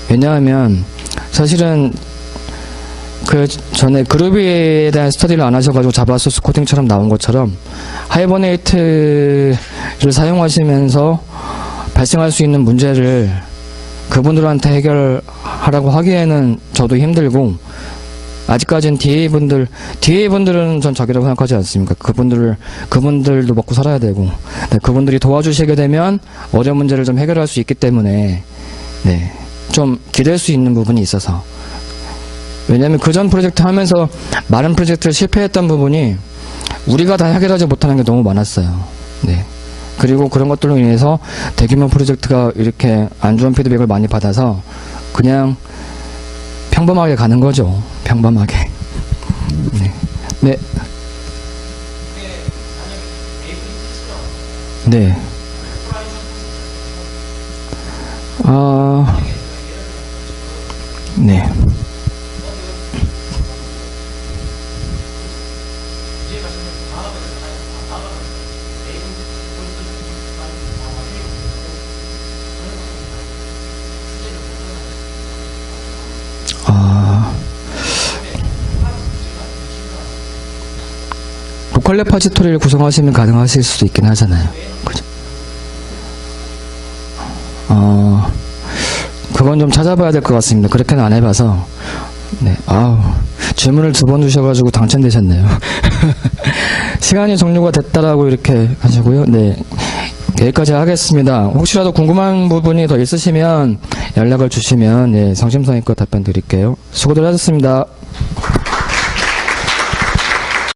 왜냐하면 사실은 전에 그루비에 대한 스터디를 안 하셔가지고 자바소스 코딩처럼 나온 것처럼 하이버네이트를 사용하시면서 발생할 수 있는 문제를 그분들한테 해결하라고 하기에는 저도 힘들고, 아직까지는 DA분들은 전 자기라고 생각하지 않습니까? 그분들도 먹고 살아야 되고, 네, 그분들이 도와주시게 되면 어려운 문제를 좀 해결할 수 있기 때문에, 네, 좀 기댈 수 있는 부분이 있어서. 왜냐면 그전 프로젝트 하면서 많은 프로젝트를 실패했던 부분이 우리가 다 해결하지 못하는 게 너무 많았어요. 네. 그리고 그런 것들로 인해서 대규모 프로젝트가 이렇게 안 좋은 피드백을 많이 받아서 그냥 평범하게 가는 거죠. 평범하게. 네. 네. 네. 네. 로컬 레파지토리를 구성하시면 가능하실 수도 있긴 하잖아요. 그죠? 그건 좀 찾아봐야 될 것 같습니다. 그렇게는 안 해봐서. 네. 질문을 2번 주셔가지고 당첨되셨네요. 시간이 종료가 됐다라고 이렇게 하시고요. 네. 여기까지 하겠습니다. 혹시라도 궁금한 부분이 더 있으시면 연락을 주시면, 예, 성심성의껏 답변 드릴게요. 수고들 하셨습니다.